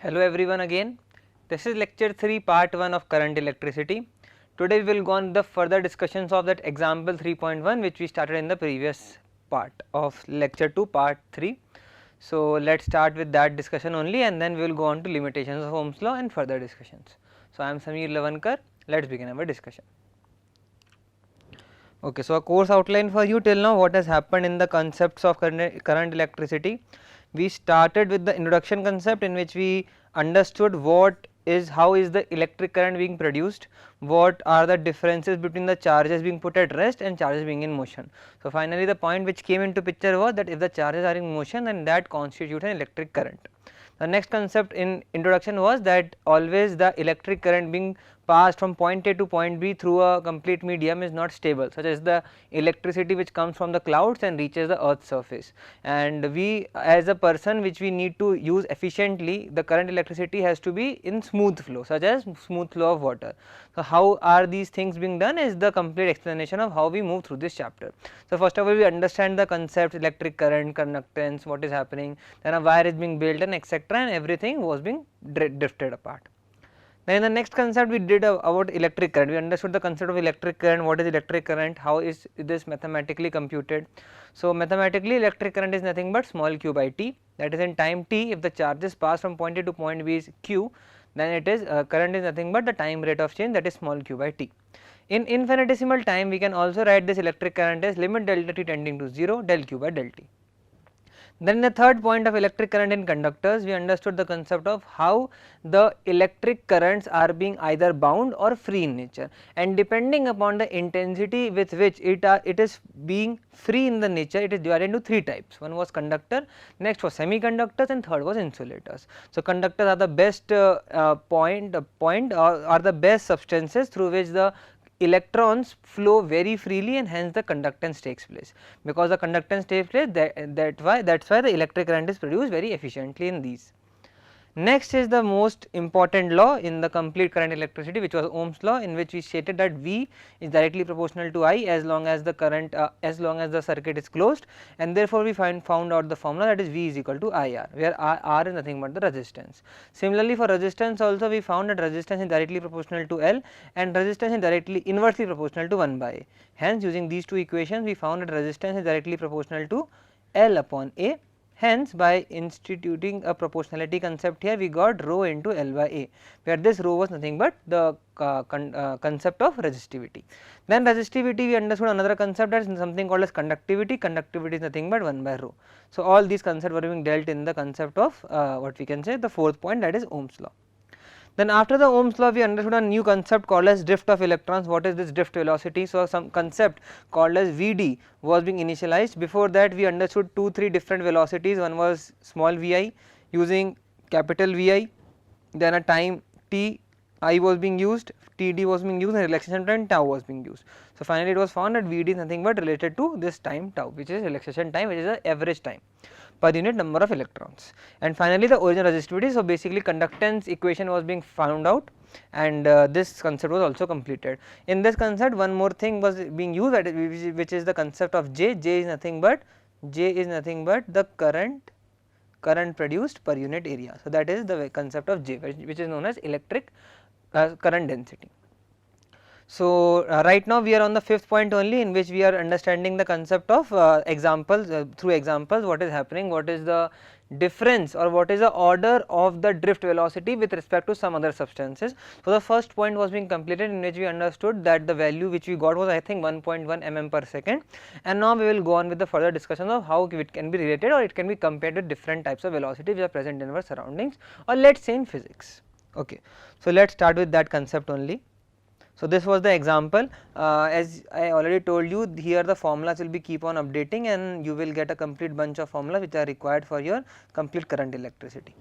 Hello everyone again. This is lecture 3 part 1 of current electricity. Today we will go on the further discussions of that example 3.1 which we started in the previous part of lecture 2 part 3. So let's start with that discussion only and then we will go on to limitations of Ohm's law and further discussions. So I am Sameer Lavankar. Let's begin our discussion. Okay, so a course outline for you till now. What has happened in the concepts of current electricity. We started with the introduction concept in which we understood how is the electric current being produced, what are the differences between the charges being put at rest and charges being in motion. So finally the point which came into picture was that if the charges are in motion, then that constitutes an electric current. The next concept in introduction was that always the electric current being passed from point A to point B through a complete medium is not stable, such as the electricity which comes from the clouds and reaches the earth's surface. And we as a person which we need to use efficiently, the current electricity has to be in smooth flow, such as smooth flow of water. So how are these things being done is the complete explanation of how we move through this chapter. So first of all we understand the concept electric current, conductance, what is happening, then a wire is being built and etc., and everything was being drifted apart. Then in the next concept we did about electric current. We understood the concept of electric current, what is electric current, how is this mathematically computed. So mathematically electric current is nothing but small q by t, that is in time t if the charges pass from point A to point B is q, then it is current is nothing but the time rate of change, that is small q by t. In infinitesimal time we can also write this electric current as limit delta t tending to 0 del q by del t. Then in the third point of electric current in conductors, we understood the concept of how the electric currents are being either bound or free in nature, and depending upon the intensity with which it is being free in the nature, it is divided into three types. One was conductor, next was semiconductors, and third was insulators. So conductors are the best are the best substances through which the electrons flow very freely and hence the conductance takes place. Because the conductance takes place, that's why the electric current is produced very efficiently in these. Next is the most important law in the complete current electricity, which was Ohm's law, in which we stated that V is directly proportional to I as long as the current as long as the circuit is closed, and therefore we found out the formula, that is V is equal to IR, where R is nothing but the resistance. Similarly for resistance also we found that resistance is directly proportional to L and resistance is directly inversely proportional to 1 by A. Hence using these two equations we found that resistance is directly proportional to L upon A. Hence by instituting a proportionality concept here, we got rho into L by A, where this rho was nothing but the concept of resistivity. Then resistivity we understood another concept, that is something called as conductivity. Conductivity is nothing but 1 by rho. So all these concepts were being dealt in the concept of what we can say the fourth point, that is Ohm's law. Then after the Ohm's law we understood a new concept called as drift of electrons. What is this drift velocity? So some concept called as Vd was being initialized. Before that we understood 2-3 different velocities. One was small vi using capital Vi, then a time t I was being used, Td was being used, and relaxation time tau was being used. So finally it was found that Vd is nothing but related to this time tau, which is relaxation time, which is the average time per unit number of electrons. And finally the original resistivity. So basically conductance equation was being found out, and this concept was also completed. In this concept one more thing was being used, which is the concept of J. J is nothing but the current produced per unit area. So that is the concept of J, which is known as electric current density. So right now we are on the fifth point only, in which we are understanding the concept of examples, through examples what is happening, what is the difference or what is the order of the drift velocity with respect to some other substances. So the first point was being completed, in which we understood that the value which we got was I think 1.1 mm per second, and now we will go on with the further discussion of how it can be related or it can be compared with different types of velocity which are present in our surroundings, or let us say in physics. Okay. So let us start with that concept only. So this was the example. As I already told you, here the formulas will be keep on updating and you will get a complete bunch of formulas which are required for your complete current electricity.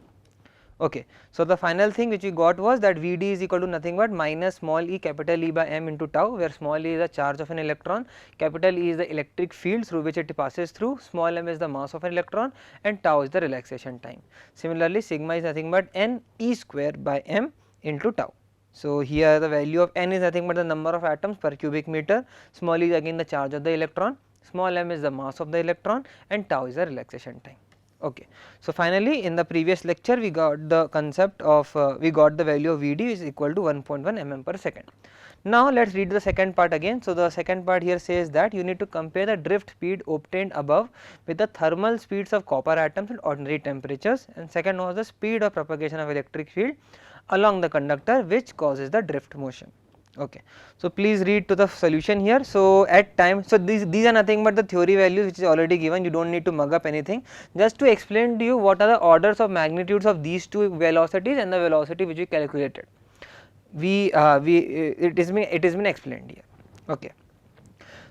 Okay. So the final thing which we got was that Vd is equal to nothing but minus small e capital E by m into tau, where small e is the charge of an electron, capital E is the electric field through which it passes through, small m is the mass of an electron, and tau is the relaxation time. Similarly sigma is nothing but n e square by m into tau. So here the value of n is nothing but the number of atoms per cubic meter, small e is again the charge of the electron, small m is the mass of the electron, and tau is the relaxation time. Okay. So, finally, in the previous lecture we got the concept of we got the value of Vd is equal to 1.1 mm per second. Now, let us read the second part again. So, the second part here says that you need to compare the drift speed obtained above with the thermal speeds of copper atoms at ordinary temperatures, and second was the speed of propagation of electric field along the conductor which causes the drift motion. Okay. So, please read to the solution here. So, at time, so these are nothing but the theory values which is already given, you do not need to mug up anything, just to explain to you what are the orders of magnitudes of these two velocities and the velocity which we calculated. It is been explained here. Okay.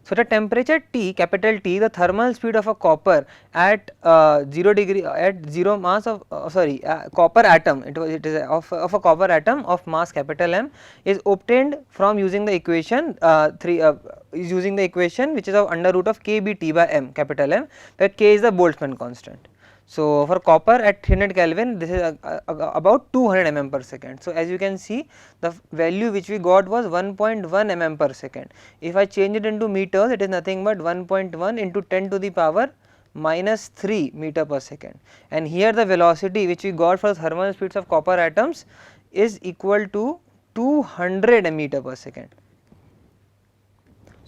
So, at a temperature T, capital T, the thermal speed of a copper at 0 degree at 0 mass of copper atom, it is of a copper atom of mass capital M is obtained from using the equation using the equation which is of under root of Kb T by M capital M, where K is the Boltzmann constant. So, for copper at 300 Kelvin, this is about 200 mm per second. So, as you can see, the value which we got was 1.1 mm per second. If I change it into meters, it is nothing but 1.1 into 10 to the power minus 3 meter per second. And here the velocity which we got for the thermal speeds of copper atoms is equal to 200 meter per second.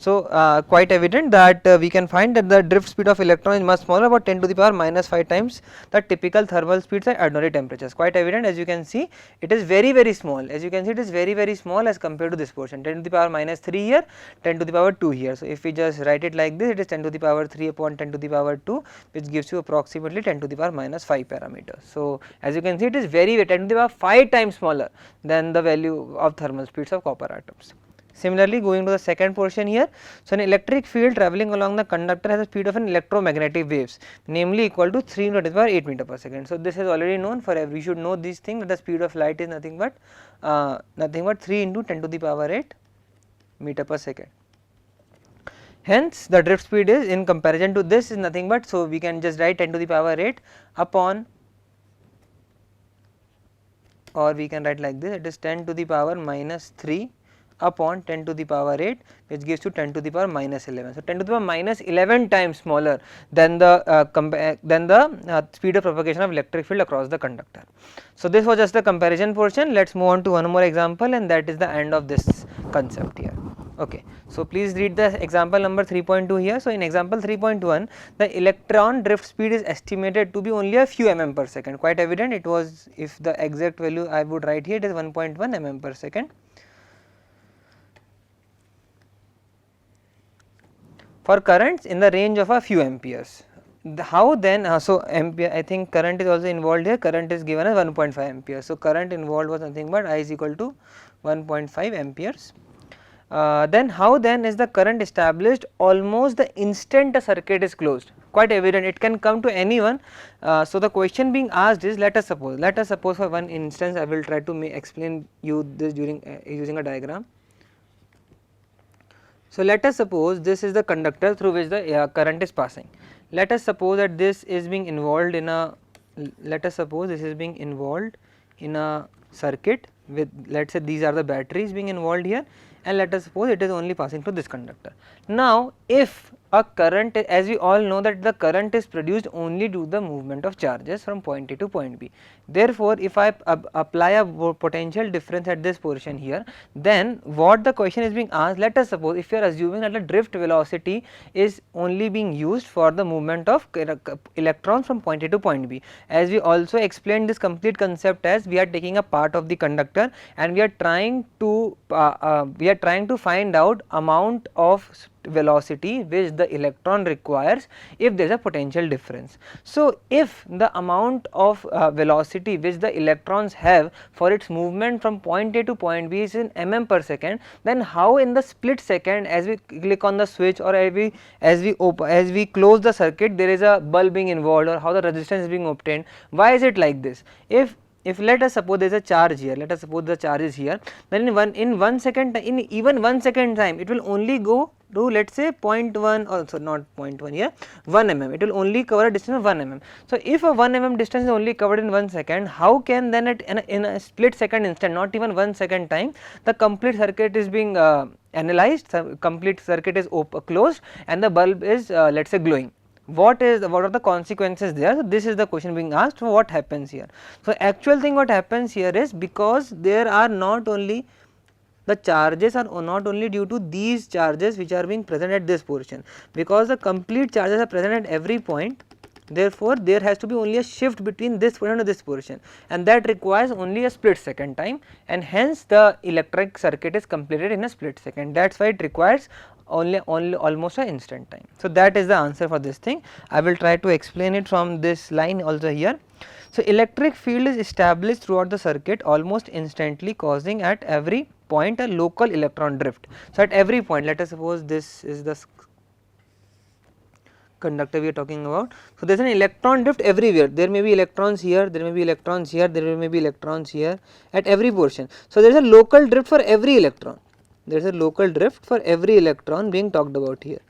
So, quite evident that we can find that the drift speed of electron is much smaller, about 10 to the power minus 5 times the typical thermal speeds at ordinary temperatures. Quite evident, as you can see, it is very small. As you can see, it is very small as compared to this portion, 10 to the power minus 3 here, 10 to the power 2 here. So, if we just write it like this, it is 10 to the power 3 upon 10 to the power 2, which gives you approximately 10 to the power minus 5 parameters. So, as you can see, it is very 10 to the power 5 times smaller than the value of thermal speeds of copper atoms. Similarly, going to the second portion here, so an electric field travelling along the conductor has a speed of an electromagnetic waves, namely equal to 3 into 10 to the power 8 meter per second. So, this is already known for we should know this thing, that the speed of light is nothing but 3 into 10 to the power 8 meter per second. Hence, the drift speed is in comparison to this is nothing but, so we can just write 10 to the power 8 upon, or we can write like this, it is 10 to the power minus 3 upon 10 to the power 8, which gives you 10 to the power minus 11. So, 10 to the power minus 11 times smaller than the speed of propagation of electric field across the conductor. So, this was just the comparison portion. Let us move on to one more example, and that is the end of this concept here. Okay. So, please read the example number 3.2 here. So, in example 3.1, the electron drift speed is estimated to be only a few mm per second. Quite evident, it was, if the exact value I would write here, it is 1.1 mm per second. For currents in the range of a few amperes. How then, so ampere, I think current is also involved here, current is given as 1.5 amperes. So, current involved was nothing but I is equal to 1.5 amperes. Then how then is the current established almost the instant a circuit is closed? Quite evident, it can come to anyone. So, the question being asked is, let us suppose for one instance, I will try to explain you this during using a diagram. So, let us suppose this is the conductor through which the current is passing. Let us suppose that this is being involved in a, circuit with, let us say these are the batteries being involved here, and let us suppose it is only passing through this conductor. Now, if a current, as we all know that the current is produced only due to the movement of charges from point A to point B. Therefore, if I apply a potential difference at this portion here, then what the question is being asked, let us suppose if you are assuming that the drift velocity is only being used for the movement of electrons from point A to point B. As we also explained this complete concept as we are taking a part of the conductor and we are trying to find out amount of velocity which the electron requires if there is a potential difference. So, if the amount of velocity which the electrons have for its movement from point A to point B is in mm per second, then how in the split second as we click on the switch or as we close the circuit there is a bulb being involved, or how the resistance is being obtained? Why is it like this? If let us suppose there is a charge here, let us suppose the charge is here, then in 1 second, in even 1 second time, it will only go to, let us say 0.1, also not 0.1 here, 1 mm, it will only cover a distance of 1 mm. So, if a 1 mm distance is only covered in 1 second, how can then in a split second instant, not even 1 second time, the complete circuit is being analyzed, complete circuit is closed and the bulb is let us say glowing? what are the consequences there. So, this is the question being asked. So, what happens here? So, actual thing what happens here is, because there are not only the charges are not only due to these charges which are being present at this portion, because the complete charges are present at every point. Therefore, there has to be only a shift between this portion to this portion, and that requires only a split second time, and hence the electric circuit is completed in a split second. That is why it requires only almost an instant time. So, that is the answer for this thing. I will try to explain it from this line also here. So, electric field is established throughout the circuit almost instantly, causing at every point a local electron drift. So, at every point, let us suppose this is the conductor we are talking about. So, there is an electron drift everywhere, there may be electrons here, there may be electrons here, there may be electrons here at every portion. So, there is a local drift for every electron, there is a local drift for every electron being talked about here.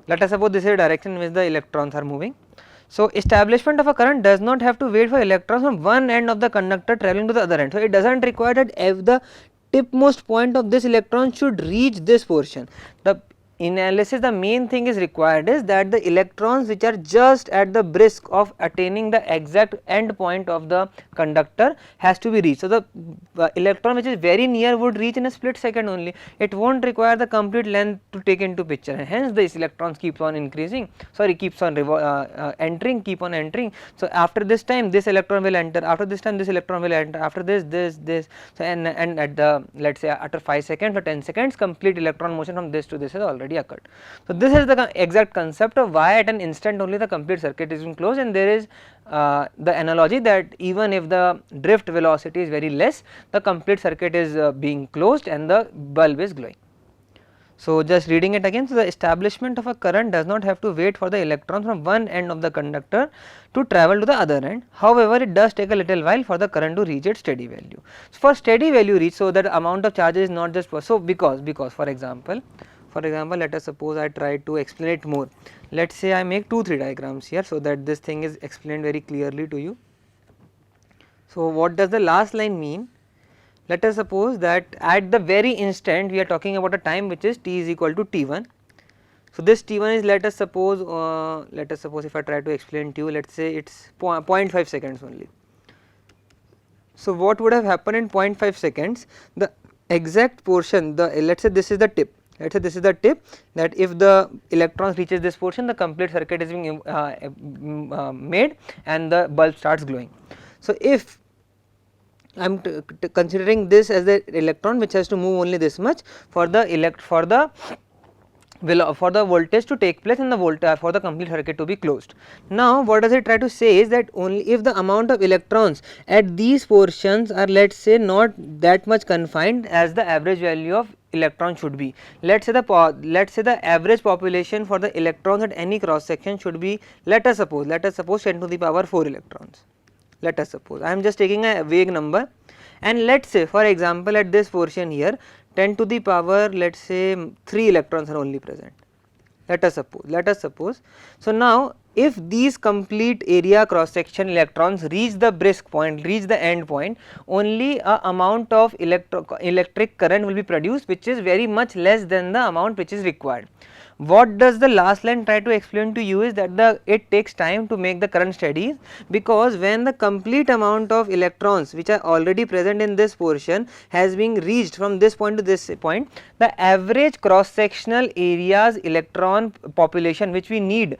Let us suppose this is the direction in which the electrons are moving. So, establishment of a current does not have to wait for electrons from one end of the conductor traveling to the other end. So, it does not require that if the tipmost point of this electron should reach this portion. The analysis, the main thing is required is that the electrons which are just at the brisk of attaining the exact end point of the conductor has to be reached. So, the electron which is very near would reach in a split second only, it will not require the complete length to take into picture, and hence these electrons keeps on increasing, keeps on entering, keep on entering. So, after this time this electron will enter, after this time this electron will enter, after this. So, and at the, let us say after 5 seconds or 10 seconds, complete electron motion from this to this is already occurred. So, this is the exact concept of why at an instant only the complete circuit is being closed, and there is the analogy that even if the drift velocity is very less, the complete circuit is being closed and the bulb is glowing. So, just reading it again. So, the establishment of a current does not have to wait for the electrons from one end of the conductor to travel to the other end. However, it does take a little while for the current to reach its steady value. So, for steady value reach, so that amount of charge is not just so because for example, let us suppose I try to explain it more. Let us say I make 2-3 diagrams here, so that this thing is explained very clearly to you. So, what does the last line mean? Let us suppose that at the very instant we are talking about a time which is t is equal to t1. So, this t1 is, let us suppose if I try to explain to you, let us say it is 0.5 seconds only. So, what would have happened in 0.5 seconds? The exact portion, let us say this is the tip. Let us say this is the tip, that if the electrons reaches this portion, the complete circuit is being made and the bulb starts glowing. So, if I am considering this as the electron which has to move only this much for the voltage to take place and for the complete circuit to be closed. Now, what does it try to say is that only if the amount of electrons at these portions are, let us say, not that much confined as the average value of electron should be. Let us say the average population for the electrons at any cross section should be, let us suppose 10 to the power 4 electrons. Let us suppose, I am just taking a vague number, and let us say for example at this portion here 10 to the power, let us say 3 electrons are only present. Let us suppose. So, now if these complete area cross section electrons reach the brisk point, reach the end point, only a amount of electric current will be produced which is very much less than the amount which is required. What does the last line try to explain to you is that it takes time to make the current steady, because when the complete amount of electrons which are already present in this portion has been reached from this point to this point, the average cross sectional area's electron population which we need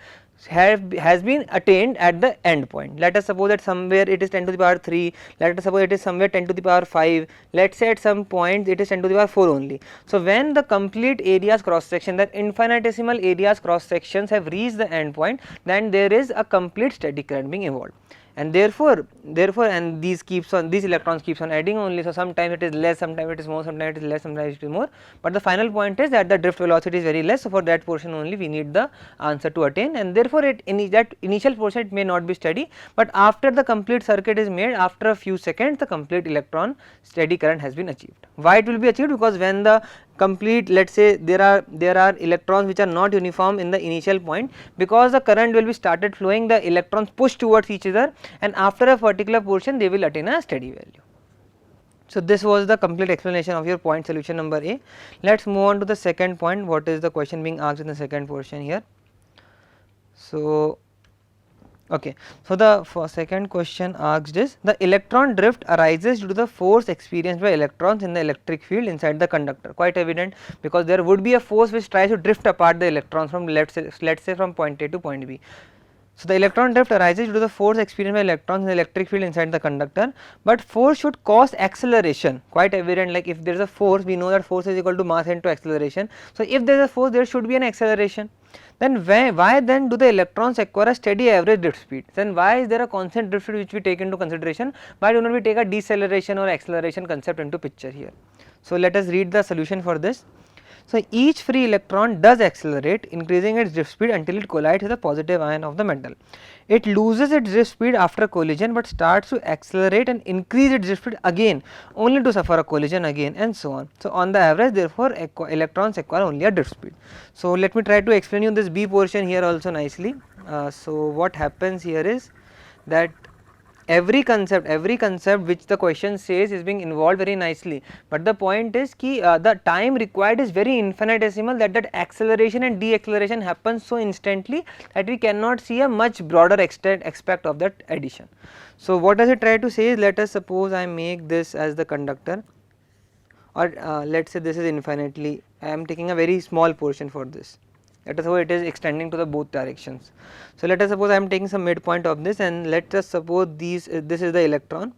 has been attained at the end point. Let us suppose that somewhere it is 10 to the power 3, let us suppose it is somewhere 10 to the power 5, let us say at some point it is 10 to the power 4 only. So, when the complete areas cross section, that infinitesimal areas cross sections have reached the end point, then there is a complete steady current being evolved, and therefore and these electrons keeps on adding only. So, sometimes it is less, sometimes it is more, sometimes it is less, sometimes it is more, but the final point is that the drift velocity is very less. So, for that portion only we need the answer to attain, and therefore that initial portion it may not be steady, but after the complete circuit is made, after a few seconds the complete electron steady current has been achieved. Why it will be achieved? Because when the complete, let us say there are electrons which are not uniform in the initial point, because the current will be started flowing, the electrons push towards each other, and after a particular portion they will attain a steady value. So, this was the complete explanation of your point solution number A. Let us move on to the second point. What is the question being asked in the second portion here? So okay, so the second question asked is, the electron drift arises due to the force experienced by electrons in the electric field inside the conductor. Quite evident, because there would be a force which tries to drift apart the electrons from let's say from point A to point B. So the electron drift arises due to the force experienced by electrons in the electric field inside the conductor, but force should cause acceleration. Quite evident, like if there is a force, we know that force is equal to mass into acceleration. So if there is a force, there should be an acceleration. Then why then do the electrons acquire a steady average drift speed? Then why is there a constant drift speed which we take into consideration? Why do not we take a deceleration or acceleration concept into picture here? So let us read the solution for this. So each free electron does accelerate, increasing its drift speed until it collides with a positive ion of the metal. It loses its drift speed after collision, but starts to accelerate and increase its drift speed again, only to suffer a collision again, and so on. So on the average, therefore electrons acquire only a drift speed. So let me try to explain you this B portion here also nicely. So what happens here is that every concept which the question says is being involved very nicely, but the point is ki the time required is very infinitesimal, that acceleration and deceleration happens so instantly that we cannot see a much broader aspect of that addition. So what does it try to say is, let us suppose I make this as the conductor, or let us say this is infinitely, I am taking a very small portion for this. Let us suppose it is extending to the both directions. So let us suppose I am taking some midpoint of this, and let us suppose this is the electron.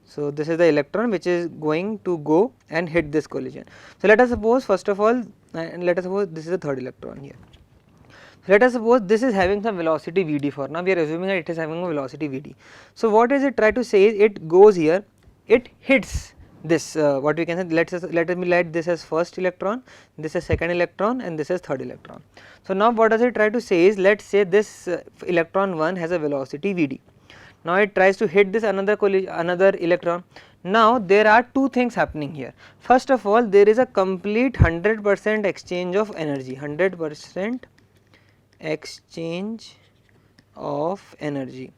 So this is the electron which is going to go and hit this collision. So let us suppose first of all, let us suppose this is the third electron here. So let us suppose this is having some velocity Vd for now, we are assuming that it is having a velocity Vd. So what is it try to say is, it goes here, it hits this what we can say, let me write this as first electron, this is second electron, and this is third electron. So now what does it try to say is, let us say this electron 1 has a velocity Vd. Now it tries to hit this another electron. Now there are two things happening here. First of all, there is a complete 100% exchange of energy, 100% exchange of energy.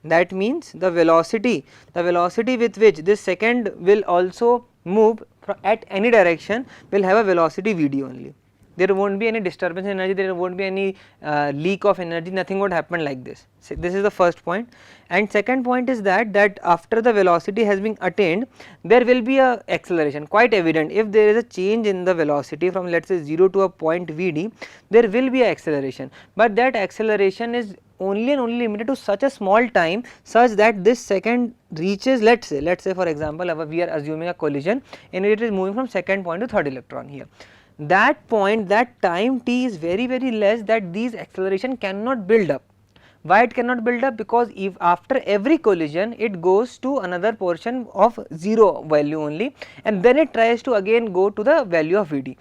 That means the velocity with which this second will also move at any direction will have a velocity Vd only. There won't be any disturbance in energy, there won't be any leak of energy, nothing would happen like this. So this is the first point. And second point is that after the velocity has been attained, there will be a acceleration, quite evident. If there is a change in the velocity from let us say 0 to a point Vd, there will be a acceleration, but that acceleration is only and only limited to such a small time, such that this second reaches, let us say for example we are assuming a collision and it is moving from second point to third electron here. That point, that time t is very less, that these acceleration cannot build up. Why it cannot build up? Because if after every collision it goes to another portion of 0 value only, and then it tries to again go to the value of Vd.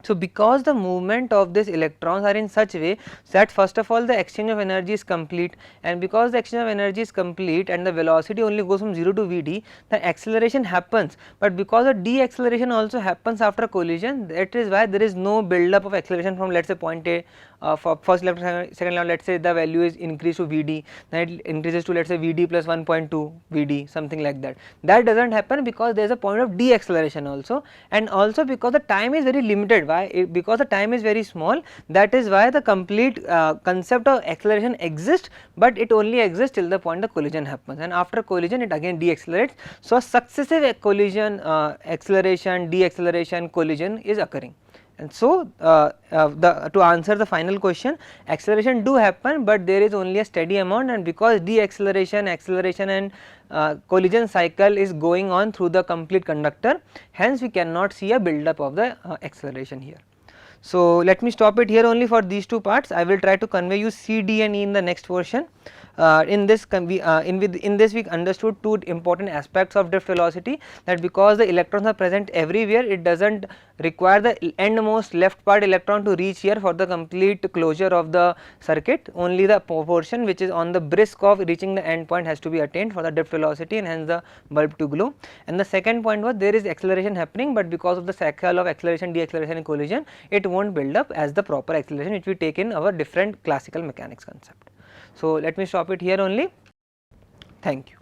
So because the movement of these electrons are in such way that first of all the exchange of energy is complete, and because the exchange of energy is complete and the velocity only goes from 0 to Vd, the acceleration happens, but because the deceleration also happens after collision, that is why there is no build up of acceleration from let us say point A for first electron, second electron, let us say the value is increased to Vd, then it increases to let us say Vd plus 1.2 Vd, something like that. That does not happen because there is a point of deceleration also, and also because the time is very limited. Why? Because the time is very small, that is why the complete concept of acceleration exists, but it only exists till the point the collision happens, and after collision it again deaccelerates. So a successive collision, acceleration, deceleration, collision is occurring. And so to answer the final question, acceleration do happen, but there is only a steady amount, and because deceleration, acceleration and collision cycle is going on through the complete conductor, hence we cannot see a build up of the acceleration here. So let me stop it here only for these two parts. I will try to convey you C, D and E in the next portion. In this we understood two important aspects of drift velocity, that because the electrons are present everywhere, it does not require the endmost left part electron to reach here for the complete closure of the circuit. Only the portion which is on the brisk of reaching the end point has to be attained for the drift velocity, and hence the bulb to glow. And the second point was, there is acceleration happening, but because of the cycle of acceleration, deceleration and collision, it won't build up as the proper acceleration which we take in our different classical mechanics concept. So let me stop it here only. Thank you.